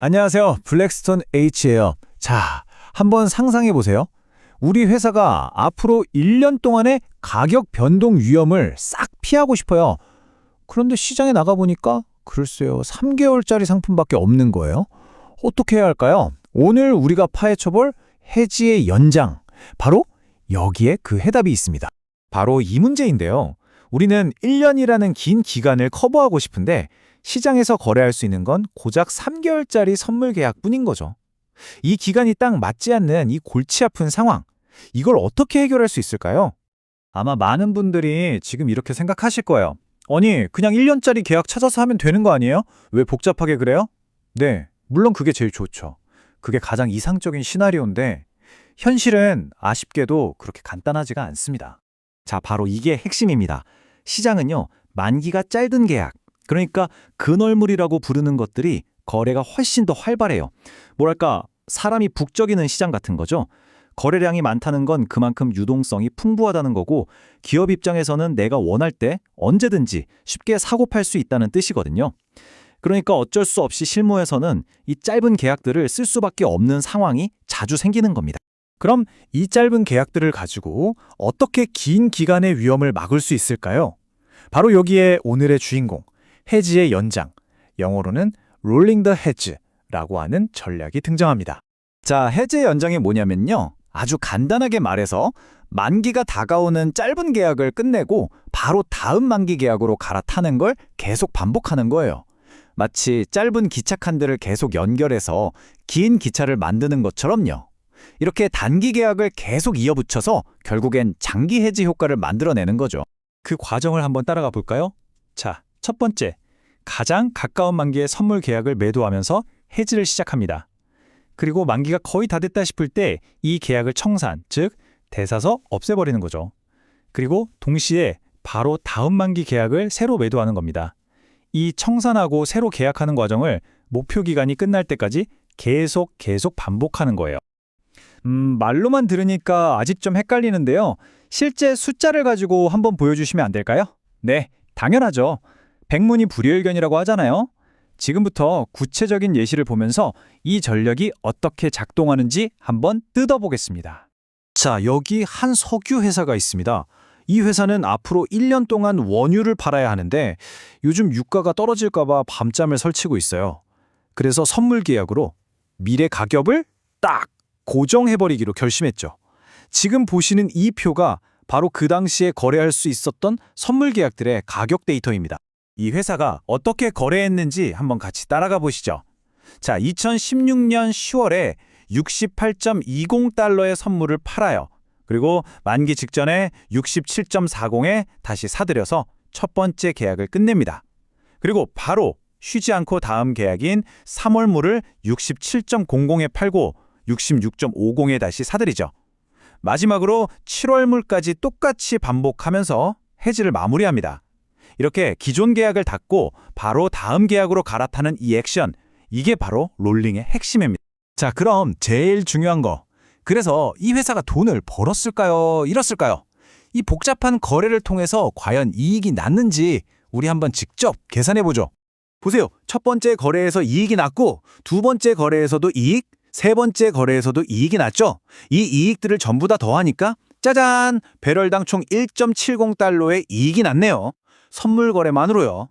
안녕하세요. 블랙스톤 H예요. 자, 한번 상상해 보세요. 우리 회사가 앞으로 1년 동안의 가격 변동 위험을 싹 피하고 싶어요. 그런데 시장에 나가보니까 글쎄요, 3개월짜리 상품밖에 없는 거예요. 어떻게 해야 할까요? 오늘 우리가 파헤쳐볼 해지의 연장. 바로 여기에 그 해답이 있습니다. 바로 이 문제인데요. 우리는 1년이라는 긴 기간을 커버하고 싶은데 시장에서 거래할 수 있는 건 고작 3개월짜리 선물 계약뿐인 거죠. 이 기간이 딱 맞지 않는 이 골치 아픈 상황, 이걸 어떻게 해결할 수 있을까요? 아마 많은 분들이 지금 이렇게 생각하실 거예요. 아니, 그냥 1년짜리 계약 찾아서 하면 되는 거 아니에요? 왜 복잡하게 그래요? 네, 물론 그게 제일 좋죠. 그게 가장 이상적인 시나리오인데 현실은 아쉽게도 그렇게 간단하지가 않습니다. 자, 바로 이게 핵심입니다. 시장은요, 만기가 짧은 계약, 그러니까 근월물이라고 부르는 것들이 거래가 훨씬 더 활발해요. 뭐랄까, 사람이 북적이는 시장 같은 거죠. 거래량이 많다는 건 그만큼 유동성이 풍부하다는 거고, 기업 입장에서는 내가 원할 때 언제든지 쉽게 사고 팔 수 있다는 뜻이거든요. 그러니까 어쩔 수 없이 실무에서는 이 짧은 계약들을 쓸 수밖에 없는 상황이 자주 생기는 겁니다. 그럼 이 짧은 계약들을 가지고 어떻게 긴 기간의 위험을 막을 수 있을까요? 바로 여기에 오늘의 주인공, 해지의 연장, 영어로는 Rolling the Hedge라고 하는 전략이 등장합니다. 자, 해제 연장이 뭐냐면요. 아주 간단하게 말해서 만기가 다가오는 짧은 계약을 끝내고 바로 다음 만기 계약으로 갈아타는 걸 계속 반복하는 거예요. 마치 짧은 기차 칸들을 계속 연결해서 긴 기차를 만드는 것처럼요. 이렇게 단기 계약을 계속 이어붙여서 결국엔 장기 해지 효과를 만들어내는 거죠. 그 과정을 한번 따라가 볼까요? 자, 첫 번째, 가장 가까운 만기의 선물 계약을 매도하면서 해지를 시작합니다. 그리고 만기가 거의 다 됐다 싶을 때 이 계약을 청산, 즉 대사서 없애버리는 거죠. 그리고 동시에 바로 다음 만기 계약을 새로 매도하는 겁니다. 이 청산하고 새로 계약하는 과정을 목표 기간이 끝날 때까지 계속 반복하는 거예요. 말로만 들으니까 아직 좀 헷갈리는데요. 실제 숫자를 가지고 한번 보여주시면 안 될까요? 네, 당연하죠. 백문이 불여일견이라고 하잖아요. 지금부터 구체적인 예시를 보면서 이 전략이 어떻게 작동하는지 한번 뜯어보겠습니다. 자, 여기 한 석유 회사가 있습니다. 이 회사는 앞으로 1년 동안 원유를 팔아야 하는데 요즘 유가가 떨어질까 봐 밤잠을 설치고 있어요. 그래서 선물 계약으로 미래 가격을 딱 고정해버리기로 결심했죠. 지금 보시는 이 표가 바로 그 당시에 거래할 수 있었던 선물 계약들의 가격 데이터입니다. 이 회사가 어떻게 거래했는지 한번 같이 따라가 보시죠. 자, 2016년 10월에 68.20달러의 선물을 팔아요. 그리고 만기 직전에 67.40에 다시 사들여서 첫 번째 계약을 끝냅니다. 그리고 바로 쉬지 않고 다음 계약인 3월물을 67.00에 팔고 66.50에 다시 사들이죠. 마지막으로 7월물까지 똑같이 반복하면서 해지를 마무리합니다. 이렇게 기존 계약을 닫고 바로 다음 계약으로 갈아타는 이 액션, 이게 바로 롤링의 핵심입니다. 자, 그럼 제일 중요한 거. 그래서 이 회사가 돈을 벌었을까요? 잃었을까요? 이 복잡한 거래를 통해서 과연 이익이 났는지 우리 한번 직접 계산해보죠. 보세요. 첫 번째 거래에서 이익이 났고 두 번째 거래에서도 이익, 세 번째 거래에서도 이익이 났죠? 이 이익들을 전부 다 더하니까 짜잔! 배럴당 총 1.70달러의 이익이 났네요. 선물 거래만으로요.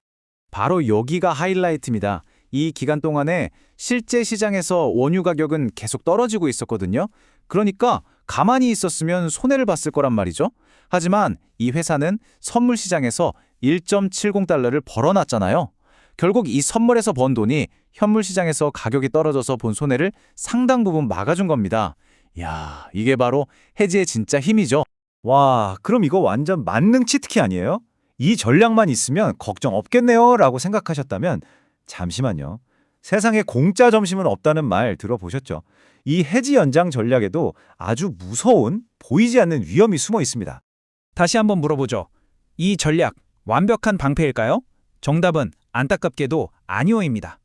바로 여기가 하이라이트입니다. 이 기간 동안에 실제 시장에서 원유 가격은 계속 떨어지고 있었거든요. 그러니까 가만히 있었으면 손해를 봤을 거란 말이죠. 하지만 이 회사는 선물 시장에서 1.70달러를 벌어놨잖아요. 결국 이 선물에서 번 돈이 현물 시장에서 가격이 떨어져서 본 손해를 상당 부분 막아준 겁니다. 이야, 이게 바로 해지의 진짜 힘이죠. 와, 그럼 이거 완전 만능 치트키 아니에요? 이 전략만 있으면 걱정 없겠네요 라고 생각하셨다면 잠시만요. 세상에 공짜 점심은 없다는 말 들어보셨죠? 이 해지 연장 전략에도 아주 무서운 보이지 않는 위험이 숨어 있습니다. 다시 한번 물어보죠. 이 전략 완벽한 방패일까요? 정답은 안타깝게도 아니오입니다.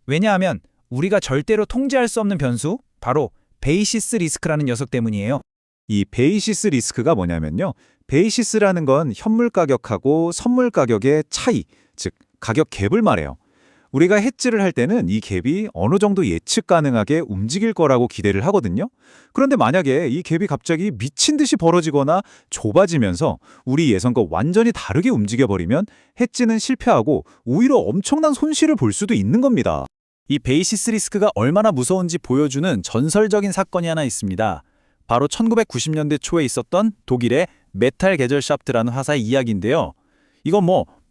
왜냐하면 우리가 절대로 통제할 수 없는 변수, 바로 베이시스 리스크라는 녀석 때문이에요. 이 베이시스 리스크가 뭐냐면요. 베이시스라는 건 현물 가격하고 선물 가격의 차이, 즉 가격 갭을 말해요. 우리가 해지를 할 때는 이 갭이 어느 정도 예측 가능하게 움직일 거라고 기대를 하거든요. 그런데 만약에 이 갭이 갑자기 미친 듯이 벌어지거나 좁아지면서 우리 예상과 완전히 다르게 움직여버리면 해지는 실패하고 오히려 엄청난 손실을 볼 수도 있는 겁니다. 이 베이시스 리스크가 얼마나 무서운지 보여주는 전설적인 사건이 하나 있습니다. 바로 1990년대 초에 있었던 독일의 메탈 게젤샤프트라는 화사의 이야기인데요. 이건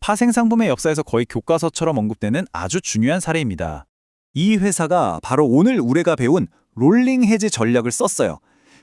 파생상품의 역사에서 거의 교과서처럼 언급되는 아주 중요한 사례입니다. 이 회사가 바로 오늘 우리가 배운 롤링 해지 전략을 썼어요.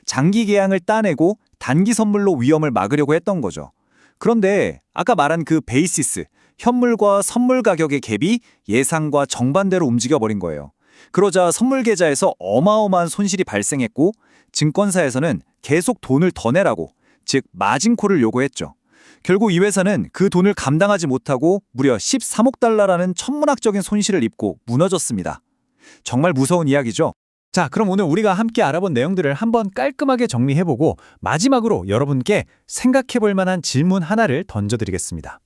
장기 계약을 따내고 단기 선물로 위험을 막으려고 했던 거죠. 그런데 아까 말한 그 베이시스, 현물과 선물 가격의 갭이 예상과 정반대로 움직여버린 거예요. 그러자 선물 계좌에서 어마어마한 손실이 발생했고 증권사에서는 계속 돈을 더 내라고, 즉 마진콜을 요구했죠. 결국 이 회사는 그 돈을 감당하지 못하고 무려 13억 달러라는 천문학적인 손실을 입고 무너졌습니다. 정말 무서운 이야기죠? 자, 그럼 오늘 우리가 함께 알아본 내용들을 한번 깔끔하게 정리해보고 마지막으로 여러분께 생각해볼 만한 질문 하나를 던져드리겠습니다.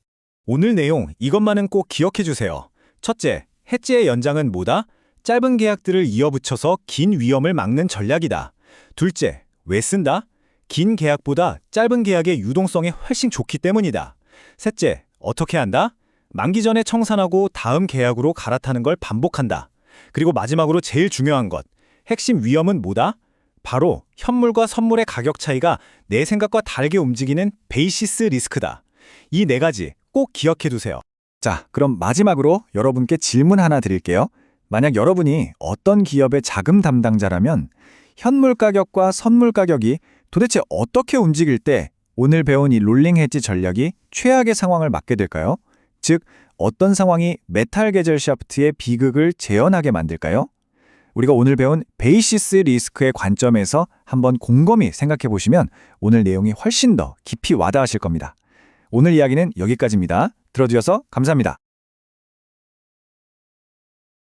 오늘 내용 이것만은 꼭 기억해주세요. 첫째, 해지의 연장은 뭐다? 짧은 계약들을 이어붙여서 긴 위험을 막는 전략이다. 둘째, 왜 쓴다? 긴 계약보다 짧은 계약의 유동성이 훨씬 좋기 때문이다. 셋째, 어떻게 한다? 만기 전에 청산하고 다음 계약으로 갈아타는 걸 반복한다. 그리고 마지막으로 제일 중요한 것, 핵심 위험은 뭐다? 바로 현물과 선물의 가격 차이가 내 생각과 다르게 움직이는 베이시스 리스크다. 이 네 가지 꼭 기억해 두세요. 자, 그럼 마지막으로 여러분께 질문 하나 드릴게요. 만약 여러분이 어떤 기업의 자금 담당자라면 현물 가격과 선물 가격이 도대체 어떻게 움직일 때 오늘 배운 이 롤링 해지 전략이 최악의 상황을 맞게 될까요? 즉, 어떤 상황이 메탈 게젤샤프트의 비극을 재현하게 만들까요? 우리가 오늘 배운 베이시스 리스크의 관점에서 한번 곰곰이 생각해 보시면 오늘 내용이 훨씬 더 깊이 와닿으실 겁니다. 오늘 이야기는 여기까지입니다. 들어주셔서 감사합니다.